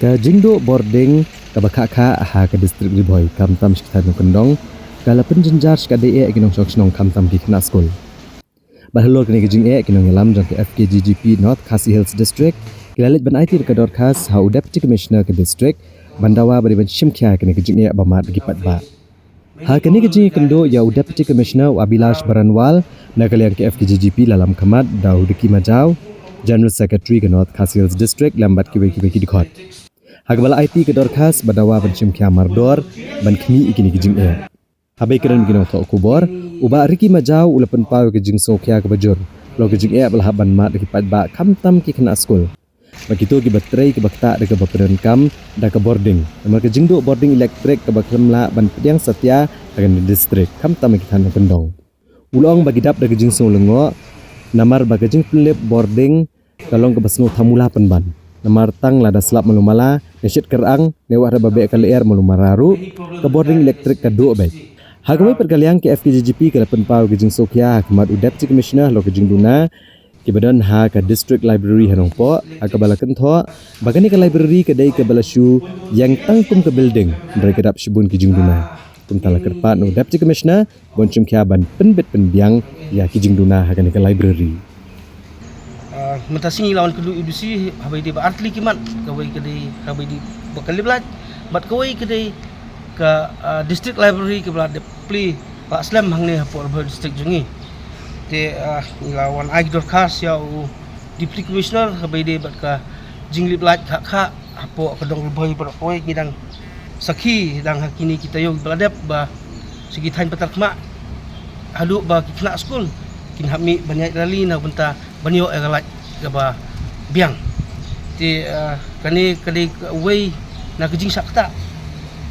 Ka jingdo boarding ka bakha ha ka district riboy kam tam sekitar kendong kala penjenjar ka de ginong sok kam tam di kena school. Bahalor kini jing kinong yalam jang ke FKGGP North Khasi Hills District kilalit ban IT ka dorkas ha Deputy Commissioner ke district bandawa bari ban shimkhya kini jing bamat gipat ba. Ha kini jing kendo ya Deputy Commissioner Abilash Baranwal na kalian ke FKGGP lalam kamat dau deki majau General Secretary ke North Khasi Hills District lambat kiwe dikot. Hagbala IT ke dorkas badawa ban shimkhya mardor ban kini ikini jing Habai keren ginong to kubor uba riki majau ulapan pau ke jing sokya ke bajur lo ke jing belah ban mat ki padba kam tam ki kena school begitu ki baterai ke bakta de ke baperen kam da ke boarding nama ke jing do boarding elektrik ke baklemla ban pediang setia dengan distrik kam tam ki tan pendong ulong bagi dap de ke jing lengo namar bagi jing pelip boarding kalong ke basno tamula penban namar tang lada slap malumala nesit kerang newah da babe kali air malumararu ke boarding elektrik ke do baik. Hagamai perkaliang ke FKGGP ke lapan pau ke jing sokya kemat Deputy Commissioner lo ke jing duna ke badan ha ke District Library hanong po ke bala kentho bagani ke library ke dai ke bala shu yang tangkum ke building dari ke dap shibun ke jing duna kuntala kerpat no Deputy Commissioner boncum kya ban penbit penbiang ya ke jing duna ha ke library mentasi lawan kedua edusi habai di artli kimat kawai kedai habai di bakaliblat bat kawai kedai ke district library ke belade pli Pak Slam hang ni hapor district jungi te lawan ai dorkas ya deputy commissioner habai de bat ka jinglip lat kha hapor kedong boy beroi ngidang sakhi dang hakini kita yo belade ba segi thain patar kma hadu ba kina school kin hami banyak rali na benta banyo egalat ba biang te kani kadi way na kejing sakta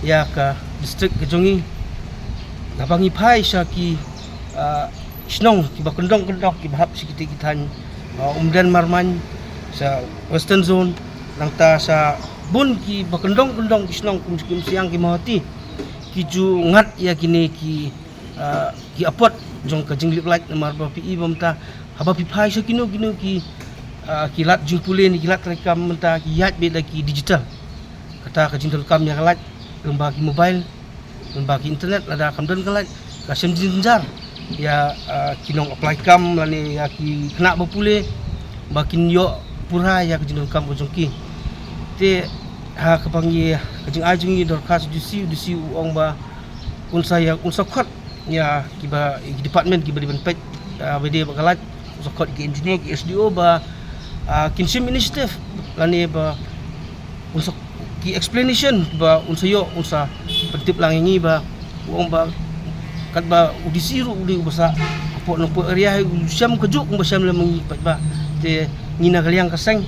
ya ke distrik kejongi nabangi pai syaki snong ki bakendong ki bahap sikiti kitan umdan marman sa western zone langta sa bun ki bakendong ki snong kum siang ki mahati ki ju ngat ya kini ki apot jong ka jinglip light namar ba pi bomta haba pi pai sa kino ki kilat jingpule ni kilat rekam menta ki yat be ki digital kata ka jintul kam ya kalat lembagi mobile, lembagi internet, ada kamdan kalat, kasem jinjar, ya kinong apply kam lani ya ki kena bapule, bakin yo pura ya kejinong kam bojongki, te ha kepangi kejing ajungi dorkas dusi uang ba unsa kot ya kiba department kiba di benpet bede bakalat unsa kot ki engineer ki SDO ba kinsim initiative lani ba unsa ki explanation ba unsa pentip lang ini ba uang ba kat ba udisiru udi basa apo no po area siam kejuk ba siam la mengipat ba te ngina kaliang kaseng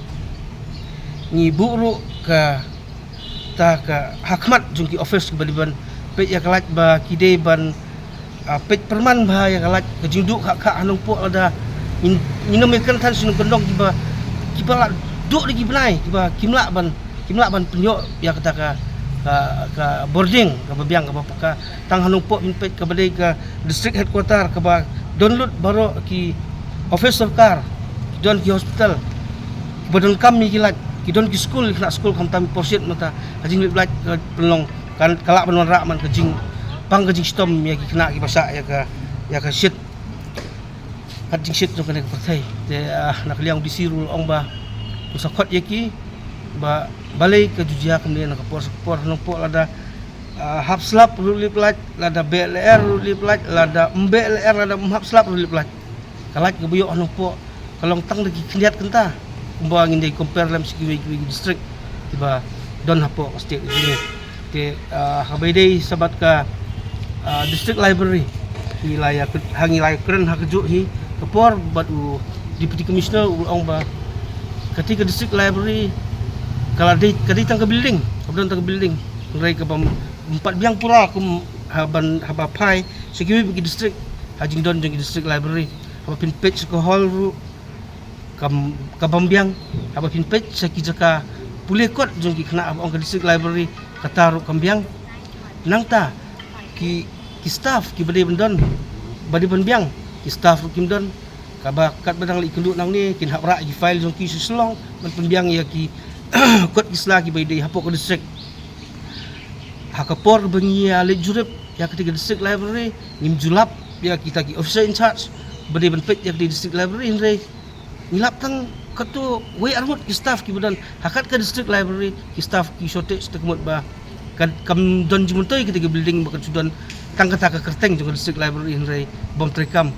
ni buru ka ta ka hakmat jungki office ba diban pe ya kalat ba kide ban pe perman ba ya kalat kejinduk hak anong po ada minamekan tan sinu kendong kiba la duk lagi benai kiba kimla ban penyok ya kata ka boarding ka babiang ka bapaka tang hanung po minpet ka badai ka district headquarter ka ba download baro ki office of car don ki hospital badon kami kilat ki don ki school kena school kam tam porsit mata kajing liblat ka pelong kan kalak benon rak man kajing pang kajing stom ya ki kena ki basak ya ka shit kajing shit jo kena pertai te nak liang disirul ong ba usakot ya ki ba balai ke jujia kemudian nak por nampak lada hap slap rulip lat lada BLR rulip lat lada MBLR lada hap slap rulip lat kalat ke buyok nampak kalau tang lagi keliat kenta umba ngindai compare dalam segi district tiba don hapo state ini ke habaidai sabat ka district library wilayah hangi lay keren hak juk hi kepor batu deputy commissioner uang ba ketika district library kalau di tangga building, kemudian tangga building, mulai ke empat biang pura aku haba pai, sekiwi pergi distrik, hajing don jadi district library, haba pin page ke hall ru, ke bambiang, haba pin page seki jaka pulih kot jadi kena abang ke district library, kata ru kambiang, nangta ki staff ki badai bendon, badai bambiang, ki staff ru kim don, kaba kat badang li kenduk nang ni, kin hak rak ki file jadi suslong, ban pembiang ya ki kot kisla ki bai di hapok distrik hakapor bengi ali jurep ya ketiga district library nim julap ya kita ki officer in charge bade benpet ya di district library inre nilap tang katu we armut ki staff ki badan hakat ke district library ki staff ki shortage tekmut ba kam don jumuntoy ketiga building bakat sudan tang kata ka kerteng juga district library inre bom trekam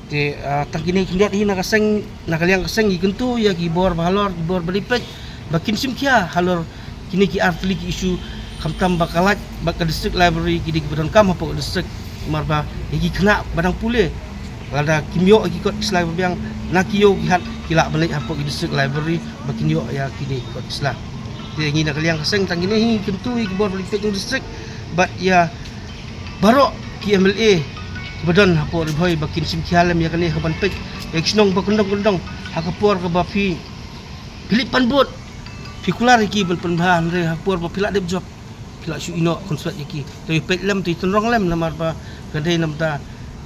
te tang kini kindat hi nakaliang kaseng gi kentu ya ki bor balor ki bor belipet bakin sim kia halor kini ki artli ki isu kamtam bakalat bakal district library ki di badan kam apa district marba gi kena badang pule ada kimyo ki kot islam yang nakiyo ki hat kila balik apa ki district library bakin yo ya kini kot islam te ngi nakaliang kaseng tang kini hi kentu ki bor belipet district bat ya barok ki MLA badan hapor boy bakin sim kialam ya kani haban pek eksnong bakundong hakapor ka bafi pilipan bot pikular ki ban penbahan re hapor ba pila deb job pila su ino konsulat ki to pek lam to tonrong lam namar ba kadai namta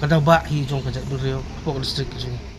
kada ba hi jong ka jat ben reo hapor district ki